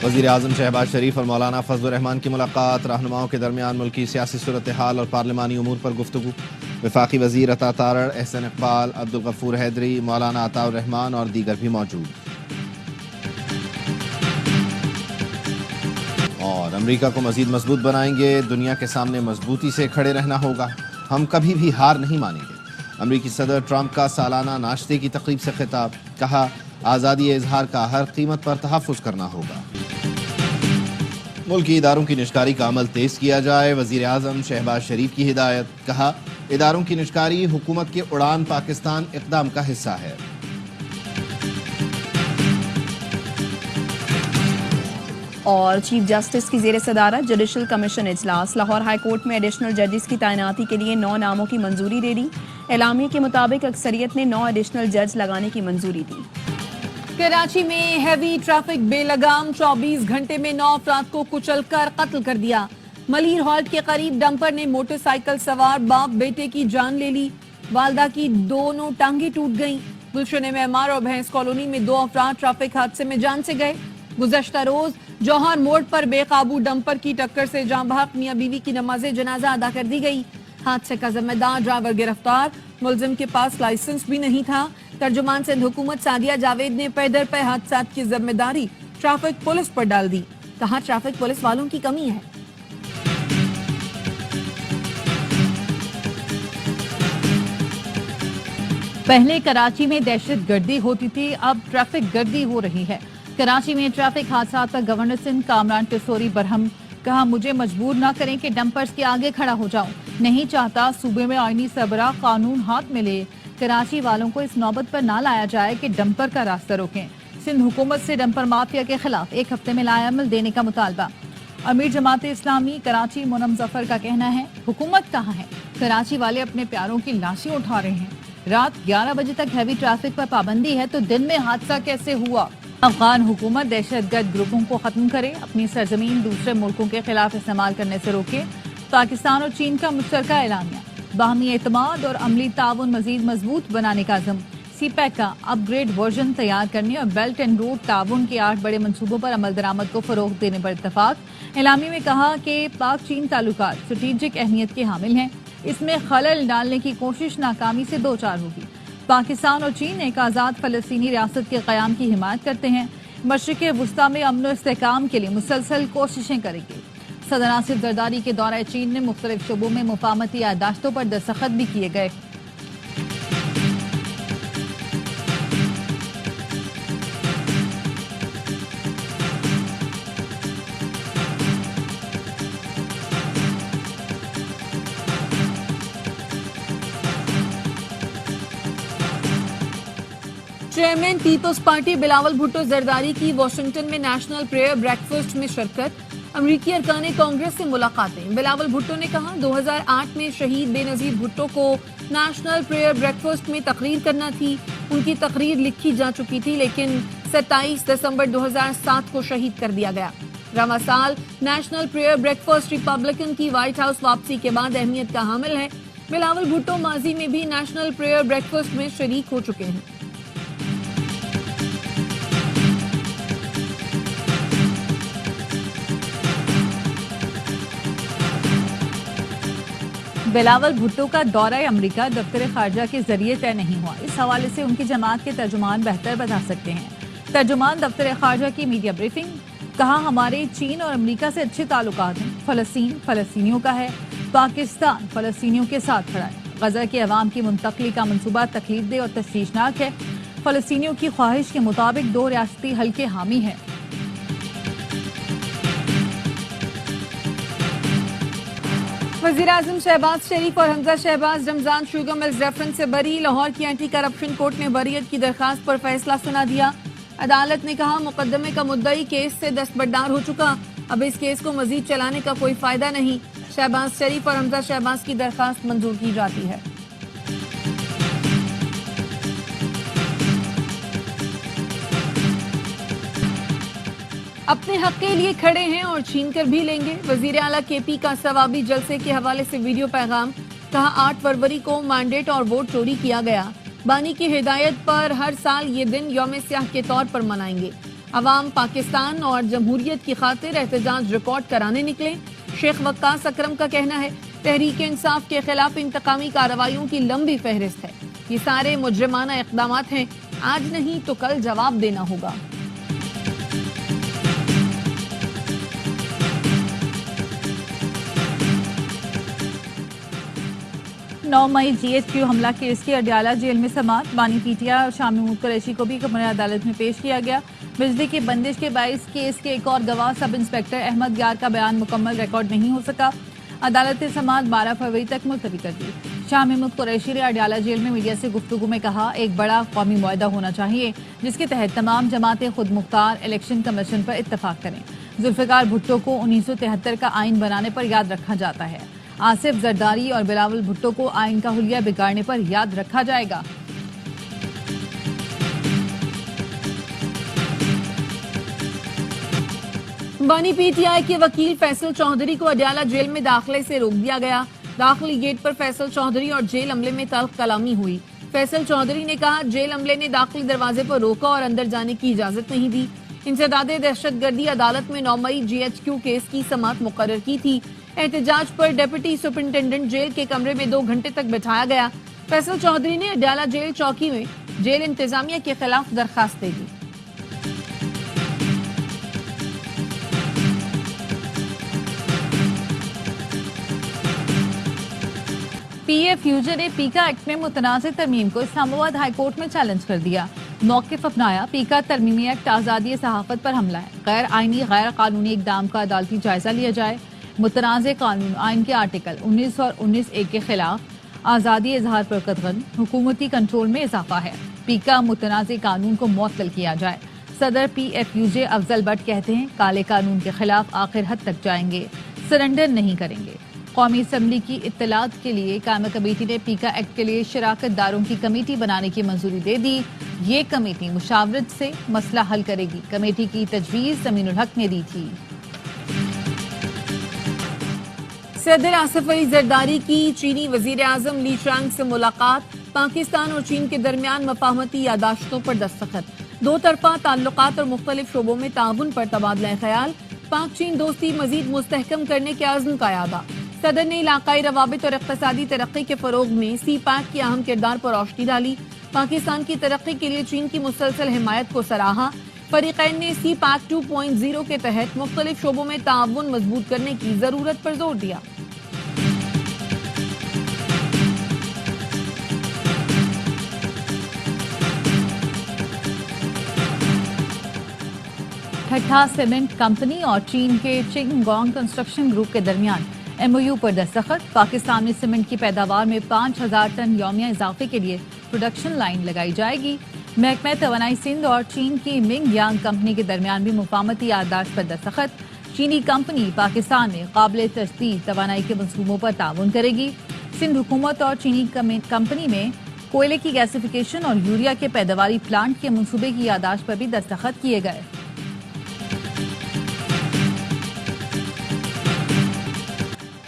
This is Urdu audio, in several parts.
وزیر اعظم شہباز شریف اور مولانا فضل الرحمان کی ملاقات، رہنماؤں کے درمیان ملکی سیاسی صورتحال اور پارلیمانی امور پر گفتگو۔ وفاقی وزیر عطا تارڑ، احسن اقبال، عبدالغفور حیدری، مولانا عطاء الرحمان اور دیگر بھی موجود۔ اور امریکہ کو مزید مضبوط بنائیں گے، دنیا کے سامنے مضبوطی سے کھڑے رہنا ہوگا، ہم کبھی بھی ہار نہیں مانیں گے۔ امریکی صدر ٹرمپ کا سالانہ ناشتے کی تقریب سے خطاب، کہا آزادی اظہار کا ہر قیمت پر تحفظ کرنا ہوگا۔ ملکی اداروں کی نجکاری کا عمل تیز کیا جائے، وزیر اعظم شہباز شریف کی ہدایت، کہا اداروں کی نجکاری حکومت کے اڑان پاکستان اقدام کا حصہ ہے۔ اور چیف جسٹس کی زیر صدارت جوڈیشل کمیشن اجلاس، لاہور ہائی کورٹ میں ایڈیشنل ججز کی تعیناتی کے لیے 9 ناموں کی منظوری دے دی۔ اعلامیے کے مطابق اکثریت نے 9 ایڈیشنل جج لگانے کی منظوری دی۔ کراچی میں ہیوی ٹریفک بے لگام، 24 گھنٹے میں 9 افراد کو کچل کر قتل کر دیا۔ ملیر ہالٹ کے قریب ڈمپر نے موٹر سائیکل سوار باپ بیٹے کی جان لے لی، والدہ کی دونوں ٹانگیں ٹوٹ گئیں۔ گلشن معمار اور بھینس کالونی میں 2 افراد ٹریفک حادثے میں جان سے گئے۔ گزشتہ روز جوہر موڑ پر بے قابو ڈمپر کی ٹکر سے جاں بحق میاں بیوی کی نماز جنازہ ادا کر دی گئی۔ حادثے کا ذمہ دار ڈرائیور گرفتار، ملزم کے پاس لائسنس بھی نہیں تھا۔ ترجمان سندھ حکومت سعدیہ جاوید نے پے در پے حادثات کی ذمہ داری ٹریفک پولیس پر ڈال دی، کہا ٹریفک پولیس والوں کی کمی ہے۔ پہلے کراچی میں دہشت گردی ہوتی تھی، اب ٹریفک گردی ہو رہی ہے۔ کراچی میں ٹریفک حادثات پر گورنر سندھ کامران ٹسوری برہم، کہا مجھے مجبور نہ کریں کہ ڈمپرز کے آگے کھڑا ہو جاؤں، نہیں چاہتا صوبے میں آئینی سربراہ قانون ہاتھ میں لے۔ کراچی والوں کو اس نوبت پر نہ لایا جائے کہ ڈمپر کا راستہ روکیں۔ سندھ حکومت سے ڈمپر مافیا کے خلاف 1 ہفتے میں لائے عمل دینے کا مطالبہ۔ امیر جماعت اسلامی کراچی مونم ظفر کا کہنا ہے حکومت کہاں ہے، کراچی والے اپنے پیاروں کی لاشیں اٹھا رہے ہیں۔ رات 11 بجے تک ہیوی ٹریفک پر پابندی ہے تو دن میں حادثہ کیسے ہوا؟ افغان حکومت دہشت گرد گروپوں کو ختم کرے، اپنی سرزمین دوسرے ملکوں کے خلاف استعمال کرنے سے روکے۔ پاکستان اور چین کا مشترکہ اعلامیہ، باہمی اعتماد اور عملی تعاون مزید مضبوط بنانے کا عزم۔ سی پیک کا اپ گریڈ ورژن تیار کرنے اور بیلٹ اینڈ روڈ تعاون کے 8 بڑے منصوبوں پر عمل درآمد کو فروغ دینے پر اتفاق۔ اعلامیے میں کہا کہ پاک چین تعلقات اسٹریٹجک اہمیت کے حامل ہیں، اس میں خلل ڈالنے کی کوشش ناکامی سے دوچار ہوگی۔ پاکستان اور چین ایک آزاد فلسطینی ریاست کے قیام کی حمایت کرتے ہیں، مشرق وسطیٰ میں امن و استحکام کے لیے مسلسل کوششیں کریں گے۔ صدر ناصر زرداری کے دورہ چین میں مختلف شعبوں میں مفاہمتی یادداشتوں پر دستخط بھی کیے گئے۔ چیئرمین پیپلز پارٹی بلاول بھٹو زرداری کی واشنگٹن میں نیشنل پریئر بریکفاسٹ میں شرکت، امریکی ارکان کانگریس سے ملاقاتیں۔ بلاول بھٹو نے کہا 2008 میں شہید بے نظیر بھٹو کو نیشنل پریئر بریکفاسٹ میں تقریر کرنا تھی، ان کی تقریر لکھی جا چکی تھی لیکن 27 دسمبر 2007 کو شہید کر دیا گیا۔ رواں سال نیشنل پریئر بریکفاسٹ ریپبلکن کی وائٹ ہاؤس واپسی کے بعد اہمیت کا حامل ہے۔ بلاول بھٹو ماضی میں بھی نیشنل پریئر بریکفاسٹ میں شریک ہو چکے ہیں۔ بلاول بھٹو کا دورہ امریکہ دفتر خارجہ کے ذریعے طے نہیں ہوا، اس حوالے سے ان کی جماعت کے ترجمان بہتر بتا سکتے ہیں۔ ترجمان دفتر خارجہ کی میڈیا بریفنگ، کہا ہمارے چین اور امریکہ سے اچھے تعلقات ہیں، فلسطین فلسطینیوں کا ہے، پاکستان فلسطینیوں کے ساتھ کھڑا ہے۔ غزہ کے عوام کی منتقلی کا منصوبہ تکلیف دہ اور تشویشناک ہے، فلسطینیوں کی خواہش کے مطابق 2 ریاستی حل کے حامی ہے۔ وزیراعظم شہباز شریف اور حمزہ شہباز رمضان شوگر ملز ریفرنس سے بری، لاہور کی اینٹی کرپشن کورٹ نے بریت کی درخواست پر فیصلہ سنا دیا۔ عدالت نے کہا مقدمے کا مدعی کیس سے دستبردار ہو چکا، اب اس کیس کو مزید چلانے کا کوئی فائدہ نہیں۔ شہباز شریف اور حمزہ شہباز کی درخواست منظور کی جاتی ہے۔ اپنے حق کے لیے کھڑے ہیں اور چھین کر بھی لیں گے، وزیر اعلیٰ کے پی کا ثوابی جلسے کے حوالے سے ویڈیو پیغام، کہا 8 فروری کو مینڈیٹ اور ووٹ چوری کیا گیا، بانی کی ہدایت پر ہر سال یہ دن یوم سیاہ کے طور پر منائیں گے۔ عوام پاکستان اور جمہوریت کی خاطر احتجاج ریکارڈ کرانے نکلے. شیخ وقاص اکرم کا کہنا ہے تحریک انصاف کے خلاف انتقامی کارروائیوں کی لمبی فہرست ہے. یہ سارے مجرمانہ اقدامات ہیں. آج نہیں تو کل جواب دینا ہوگا. 9 مئی جی ایچ کیو حملہ کیس کی اڈیالہ جیل میں سماعت. بانی پی ٹی آئی اور شاہ محمود قریشی کو بھی کمرہ عدالت میں پیش کیا گیا. بجلی کی بندش کے باعث کیس کے ایک اور گواہ سب انسپیکٹر احمد یار کا بیان مکمل ریکارڈ نہیں ہو سکا. عدالت نے سماعت 12 فروری تک ملتوی کر دی. شاہ محمود قریشی نے اڈیالہ جیل میں میڈیا سے گفتگو میں کہا ایک بڑا قومی معاہدہ ہونا چاہیے جس کے تحت تمام جماعتیں خود مختار الیکشن کمیشن پر اتفاق کریں. ذوالفقار بھٹو کو 1973 کا آئین بنانے پر یاد رکھا جاتا ہے. آصف زرداری اور بلاول بھٹو کو آئین کا حلیہ بگاڑنے پر یاد رکھا جائے گا. بانی پی ٹی آئی کے وکیل فیصل چودھری کو اڈیالہ جیل میں داخلے سے روک دیا گیا. داخلی گیٹ پر فیصل چودھری اور جیل عملے میں تلخ کلامی ہوئی. فیصل چودھری نے کہا جیل عملے نے داخلی دروازے پر روکا اور اندر جانے کی اجازت نہیں دی. انسداد دہشت گردی عدالت میں 9 مئی جی ایچ کیو کیس کی سماعت مقرر کی تھی. احتجاج پر ڈپٹی سپرنٹینڈنٹ جیل کے کمرے میں 2 گھنٹے تک بٹھایا گیا. فیصل چودھری نے اڈیالہ جیل چوکی میں جیل انتظامیہ کے خلاف درخواست دے دی. پی ایف یو جے نے پیکا ایکٹ میں متنازع ترمیم کو اسلام آباد ہائی کورٹ میں چیلنج کر دیا. موقف اپنایا. پیکا ترمیمی ایکٹ آزادی صحافت پر حملہ ہے. غیر آئینی غیر قانونی اقدام کا عدالتی جائزہ لیا جائے. متنازع قانون آئین کے آرٹیکل 19 اور 19(1) کے خلاف آزادی اظہار پر قدغن حکومتی کنٹرول میں اضافہ ہے. پیکا متنازع قانون کو معطل کیا جائے. صدر P if you J Afzal but کہتے ہیں کالے قانون کے خلاف آخر حد تک جائیں گے, سرنڈر نہیں کریں گے. قومی اسمبلی کی اطلاعات کے لیے قائمہ کمیٹی نے پیکا ایکٹ کے لیے شراکت داروں کی کمیٹی بنانے کی منظوری دے دی. یہ کمیٹی مشاورت سے مسئلہ حل کرے گی. کمیٹی کی تجویز زمین الحق نے دی تھی. صدر آصف علی زرداری کی چینی وزیر اعظم لی چانگ سے ملاقات. پاکستان اور چین کے درمیان مفاہمتی یادداشتوں پر دستخط. 2 طرفہ تعلقات اور مختلف شعبوں میں تعاون پر تبادلہ خیال. پاک چین دوستی مزید مستحکم کرنے کے عزم کا اعادہ. صدر نے علاقائی روابط اور اقتصادی ترقی کے فروغ میں سی پیک کے اہم کردار پر روشنی ڈالی. پاکستان کی ترقی کے لیے چین کی مسلسل حمایت کو سراہا. فریقین نے سی پیک 2.0 کے تحت مختلف شعبوں میں تعاون مضبوط کرنے کی ضرورت پر زور دیا. ٹھٹھا سیمنٹ کمپنی اور چین کے چنگ گونگ کنسٹرکشن گروپ کے درمیان ایم او یو پر دستخط. پاکستان میں سیمنٹ کی پیداوار میں 5000 ٹن یومیہ اضافے کے لیے پروڈکشن لائن لگائی جائے گی. محکمہ توانائی سندھ اور چین کی منگ یانگ کمپنی کے درمیان بھی مفاہمتی یادداشت پر دستخط. چینی کمپنی پاکستان میں قابل تجدید توانائی کے منصوبوں پر تعاون کرے گی. سندھ حکومت اور چینی کمپنی میں کوئلے کی گیسیفیکیشن اور یوریا کے پیداواری پلانٹ کے منصوبے کی یادداشت پر بھی دستخط کیے گئے.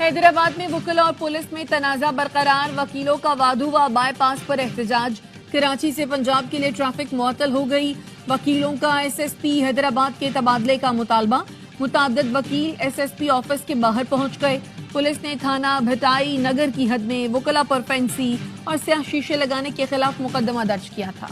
حیدرآباد میں وکلا اور پولیس میں تنازع برقرار. وکیلوں کا وادھوا بائی پاس پر احتجاج. کراچی سے پنجاب کے لیے ٹریفک معطل ہو گئی. وکیلوں کا ایس ایس پی حیدرآباد کے تبادلے کا مطالبہ. متعدد وکیل ایس ایس پی آفس کے باہر پہنچ گئے. پولیس نے تھانہ بھٹائی نگر کی حد میں وکلا پر فینسی اور سیاہ شیشے لگانے کے خلاف مقدمہ درج کیا تھا.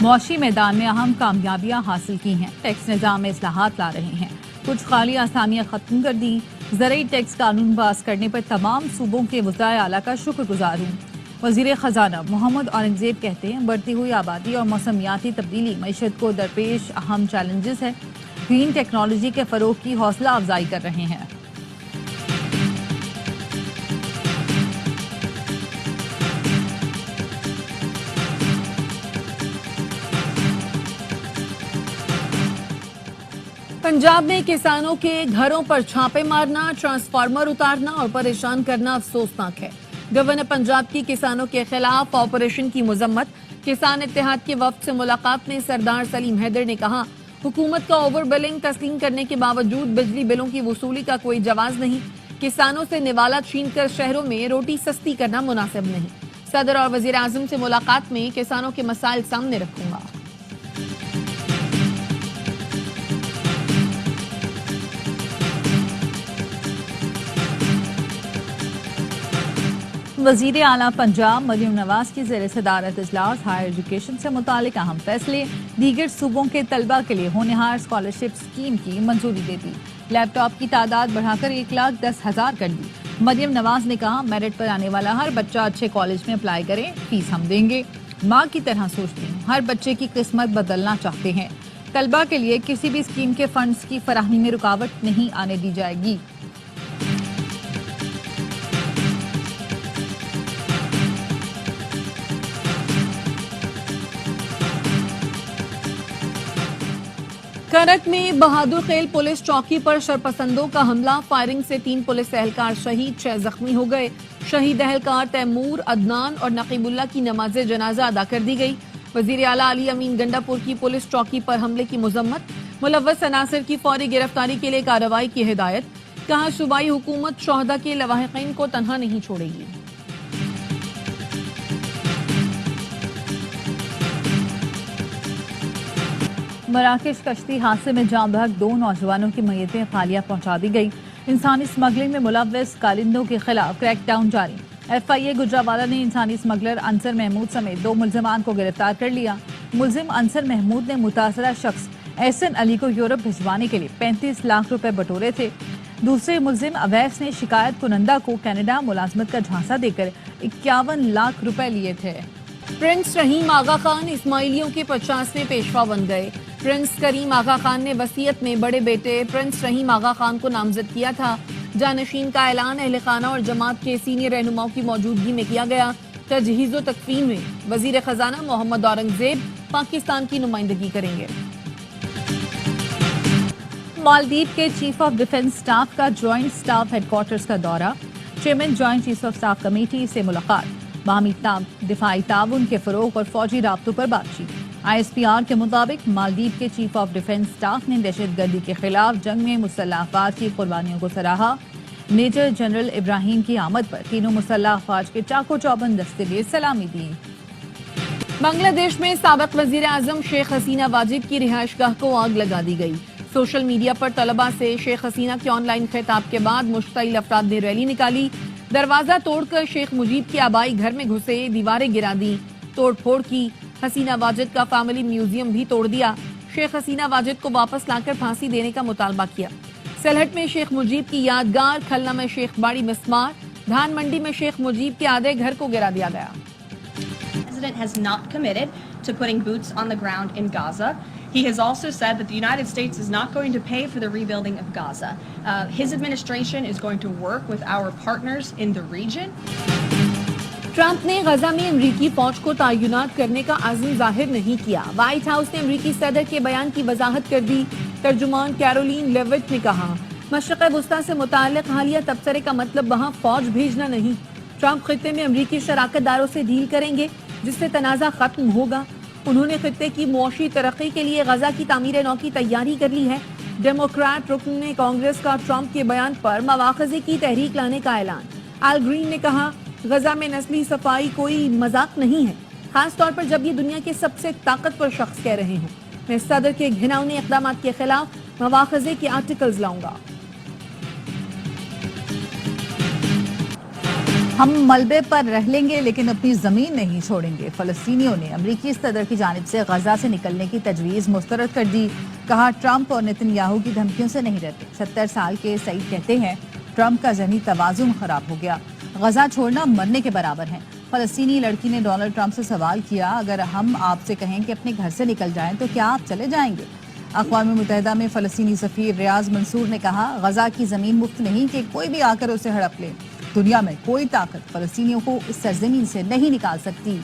معاشی میدان میں اہم کامیابیاں حاصل کی ہیں. ٹیکس نظام میں اصلاحات لا رہے ہیں. کچھ خالی آسامیاں ختم کر دی. زرعی ٹیکس قانون پاس کرنے پر تمام صوبوں کے وزرائے اعلیٰ کا شکر گزار ہوں. وزیر خزانہ محمد اورنگزیب کہتے ہیں بڑھتی ہوئی آبادی اور موسمیاتی تبدیلی معیشت کو درپیش اہم چیلنجز ہے. گرین ٹیکنالوجی کے فروغ کی حوصلہ افزائی کر رہے ہیں. پنجاب میں کسانوں کے گھروں پر چھاپے مارنا, ٹرانسفارمر اتارنا اور پریشان کرنا افسوسناک ہے. گورنر پنجاب کی کسانوں کے خلاف آپریشن کی مذمت. کسان اتحاد کے وفد سے ملاقات میں سردار سلیم حیدر نے کہا حکومت کا اوور بلنگ تسلیم کرنے کے باوجود بجلی بلوں کی وصولی کا کوئی جواز نہیں. کسانوں سے نوالا چھین کر شہروں میں روٹی سستی کرنا مناسب نہیں. صدر اور وزیر اعظم سے ملاقات میں کسانوں کے مسائل سامنے رکھوں گا. وزیر اعلیٰ پنجاب مریم نواز کی زیر صدارت اجلاس ہائر ایجوکیشن سے متعلق اہم فیصلے، دیگر صوبوں کے طلبہ کے لیے ہونہار اسکالرشپ اسکیم کی منظوری دے دی، لیپ ٹاپ کی تعداد بڑھا کر 1,10,000 کر دی۔ مریم نواز نے کہا میرٹ پر آنے والا ہر بچہ اچھے کالج میں اپلائی کرے، فیس ہم دیں گے، ماں کی طرح سوچتی ہوں، ہر بچے کی قسمت بدلنا چاہتے ہیں، طلبہ کے لیے کسی بھی اسکیم کے فنڈز کی فراہمی میں رکاوٹ نہیں آنے دی جائے گی۔ کرک میں بہادر خیل پولیس چوکی پر شرپسندوں کا حملہ، فائرنگ سے 3 پولیس اہلکار شہید، 6 زخمی ہو گئے۔ شہید اہلکار تیمور، عدنان اور نقیب اللہ کی نماز جنازہ ادا کر دی گئی۔ وزیر اعلیٰ علی امین گنڈا پور کی پولیس چوکی پر حملے کی مذمت، ملوث عناصر کی فوری گرفتاری کے لیے کارروائی کی ہدایت، کہا صوبائی حکومت شہداء کے لواحقین کو تنہا نہیں چھوڑے گی۔ مراکش کشتی حادثے میں جاں بحق 2 نوجوانوں کی میتیں خالیہ پہنچا دی گئی۔ انسانی اسمگلنگ میں ملوث کالندوں کے خلاف کریک ڈاؤن جاری۔ FIA گجرانوالہ نے انسانی اسمگلر انصر محمود سمیت 2 ملزمان کو گرفتار کر لیا۔ ملزم انصر محمود نے متاثرہ شخص احسن علی کو یورپ بھجوانے کے لیے 35 لاکھ روپے بٹورے تھے۔ دوسرے ملزم اویس نے شکایت کنندہ کو کینیڈا ملازمت کا جھانسا دے کر 51 لاکھ روپے لیے تھے۔ پرنس رحیم آغا خان اسماعیلیوں کے 50ویں پیشوا بن گئے۔ پرنس کریم آغا خان نے وصیت میں بڑے بیٹے پرنس رحیم آغا خان کو نامزد کیا تھا۔ جانشین کا اعلان اہل خانہ اور جماعت کے سینئر رہنماؤں کی موجودگی میں کیا گیا۔ تجہیز و تکفین میں وزیر خزانہ محمد اورنگزیب پاکستان کی نمائندگی کریں گے۔ مالدیپ کے چیف آف ڈیفنس سٹاف کا جوائنٹ سٹاف ہیڈ کوارٹرز کا دورہ، chairman joint chief of staff committee سے ملاقات، باہمی دفاعی تعاون کے فروغ اور فوجی رابطوں پر بات چیت۔ ISPR کے مطابق مالدیپ کے چیف آف ڈیفنس سٹاف نے دہشت گردی کے خلاف جنگ میں مسلح افواج کی قربانیوں کو سراہا۔ میجر جنرل ابراہیم کی آمد پر تینوں مسلح افواج کے چاق و چوبند دستے نے سلامی دی۔ بنگلہ دیش میں سابق وزیر اعظم شیخ حسینہ واجد کی رہائش گاہ کو آگ لگا دی گئی۔ سوشل میڈیا پر طلباء سے شیخ حسینہ کے آن لائن خطاب کے بعد مشتعل افراد نے ریلی نکالی، دروازہ توڑ کر شیخ مجیب کے آبائی گھر میں گھسے، دیواریں گرا دی، توڑ پھوڑ کی۔ حسینہ واجد کا فیملی میوزیم بھی توڑ دیا۔ شیخ حسینہ واجد کو واپس لا کر پھانسی دینے کا مطالبہ کیا۔ سلہٹ میں شیخ مجیب کی یادگار، کھلنا میں شیخ باڑی مسمار، دھان منڈی میں شیخ مجیب کے آدھے گھر کو گرا دیا گیا۔ The president has not committed to putting boots on the ground in Gaza. He has also said that the United States is not going to pay for the rebuilding of Gaza. His administration is going to work with our partners in the region. Trump نے غزہ میں امریکی فوج کو تعینات کرنے کا عزم ظاہر نہیں کیا۔ وائٹ ہاؤس نے امریکی صدر کے بیان کی وضاحت کر دی۔ ترجمان کیرولین لیوٹ نے کہا مشرق وسطیٰ سے متعلق حالیہ تبصرے کا مطلب وہاں فوج بھیجنا نہیں۔ ٹرمپ خطے میں امریکی شراکت داروں سے ڈیل کریں گے جس سے تنازع ختم ہوگا۔ انہوں نے خطے کی معاشی ترقی کے لیے غزہ کی تعمیر نو کی تیاری کر لی ہے۔ ڈیموکریٹ رکن نے کانگریس کا ٹرمپ کے بیان پر مواخذے کی تحریک لانے کا اعلان۔ آل گرین نے کہا غزہ میں نسلی صفائی کوئی مذاق نہیں ہے، خاص طور پر جب یہ دنیا کے سب سے طاقتور شخص کہہ رہے ہوں۔ میں صدر کے گھناؤنے اقدامات کے خلاف مواخذے کے آرٹیکلز لاؤں گا۔ ہم ملبے پر رہ لیں گے لیکن اپنی زمین نہیں چھوڑیں گے۔ فلسطینیوں نے امریکی صدر کی جانب سے غزہ سے نکلنے کی تجویز مسترد کر دی۔ کہا ٹرمپ اور نتن یاہو کی دھمکیوں سے نہیں ڈرتے۔ 70 سال کے سعید کہتے ہیں ٹرمپ کا ذہنی توازن خراب ہو گیا، غزہ چھوڑنا مرنے کے برابر ہے۔ فلسطینی لڑکی نے ڈونلڈ ٹرمپ سے سوال کیا اگر ہم آپ سے کہیں کہ اپنے گھر سے نکل جائیں تو کیا آپ چلے جائیں گے؟ اقوام متحدہ میں فلسطینی سفیر ریاض منصور نے کہا غزہ کی زمین مفت نہیں کہ کوئی بھی آ کر اسے ہڑپ لے۔ دنیا میں کوئی طاقت فلسطینیوں کو اس سرزمین سے نہیں نکال سکتی۔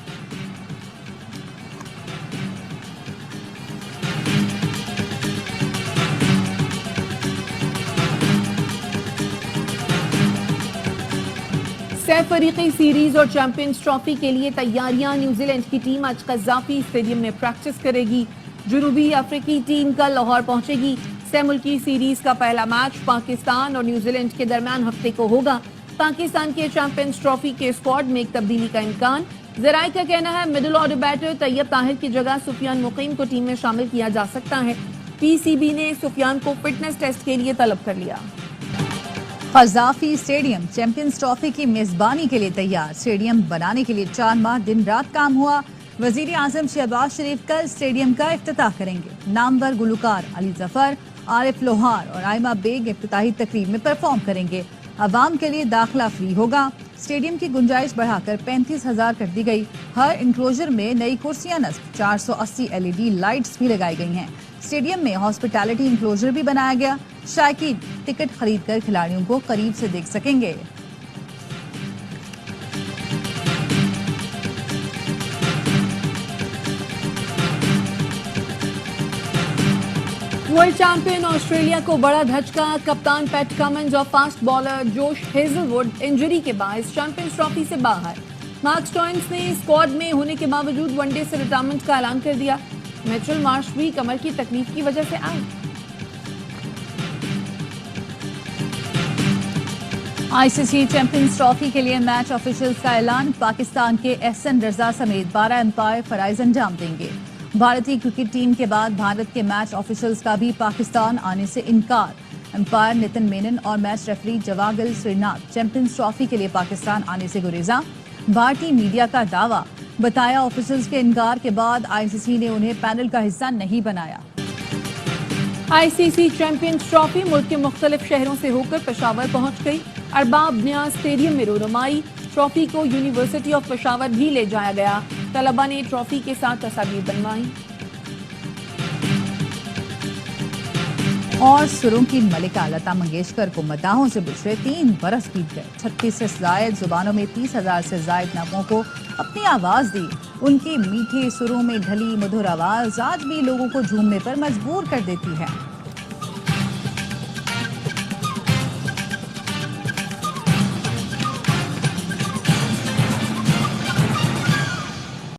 سہ فریقی سیریز اور چیمپئنز ٹرافی کے لیے تیاریاں۔ نیوزی لینڈ کی ٹیم آج قذافی اسٹیڈیم میں پریکٹس کرے گی۔ جنوبی افریقی ٹیم کل لاہور پہنچے گی۔ سہ ملکی سیریز کا پہلا میچ پاکستان اور نیوزی لینڈ کے درمیان ہفتے کو ہوگا۔ پاکستان کے چیمپئنز ٹرافی کے اسکواڈ میں ایک تبدیلی کا امکان۔ ذرائع کا کہنا ہے مڈل آرڈر بیٹر طیب طاہر کی جگہ سفیان مقیم کو ٹیم میں شامل کیا جا سکتا ہے۔ PCB نے سفیان کو فٹنس ٹیسٹ کے لیے طلب کر لیا۔ قذافی اسٹیڈیم چیمپئنز ٹرافی کی میزبانی کے لیے تیار. اسٹیڈیم بنانے کے لیے 4 ماہ دن رات کام ہوا. وزیر اعظم شہباز شریف کل اسٹیڈیم کا افتتاح کریں گے. نامور گلوکار علی ظفر، عارف لوہار اور آئمہ بیگ افتتاحی تقریب میں پرفارم کریں گے. عوام کے لیے داخلہ فری ہوگا. اسٹیڈیم کی گنجائش بڑھا کر 35,000 کر دی گئی. ہر انکلوژر میں نئی کرسیاں نصب، 480 LED لائٹس بھی لگائی گئی ہیں. اسٹیڈیم میں ہاسپٹیلٹی انکلوژر بھی بنایا گیا. شائقین ٹکٹ خرید کر کھلاڑیوں کو قریب سے دیکھ سکیں گے. ورلڈ چیمپئن آسٹریلیا کو بڑا دھچکا. کپتان پیٹ کمنز اور فاسٹ بالر جوش ہیزل ووڈ انجری کے باعث چیمپئنز ٹرافی سے باہر. مارک سٹوئنس نے اسکواڈ میں ہونے کے باوجود ون ڈے سے ریٹائرمنٹ کا اعلان کر دیا. میچل مارش بھی کمر کی تکلیف کی وجہ سے آؤٹ. ICC چیمپئنز ٹرافی کے لیے میچ آفیشلز کا اعلان. پاکستان کے احسن رضا سمیت 12 امپائر فرائض انجام دیں گے. بھارتی کرکٹ ٹیم کے بعد بھارت کے میچ آفیشلز کا بھی پاکستان آنے سے انکار. امپائر نتن مینن اور میچ ریفری جواگل سری ناتھ چیمپئنز ٹرافی کے لیے پاکستان آنے سے گریزاں. بھارتی میڈیا کا دعویٰ، بتایا آفیشلز کے انکار کے بعد ICC نے انہیں پینل کا حصہ نہیں بنایا. ICC چیمپئنز ٹرافی ملک کے مختلف شہروں سے ہو کر پشاور پہنچ گئی. ارباب نیاز اسٹیڈیم میں رونمائی. ٹرافی کو یونیورسٹی آف پشاور بھی لے جایا گیا. طلباء نے ٹرافی کے ساتھ تصاویر بنوائی. اور سروں کی ملکہ لتا منگیشکر کو مداحوں سے بچھڑے 3 برس بیت گئے. 36 سے زائد زبانوں میں 30,000 سے زائد نغموں کو اپنی آواز دی. ان کی میٹھے سروں میں ڈھلی مدھر آواز آج بھی لوگوں کو جھومنے پر مجبور کر دیتی ہے.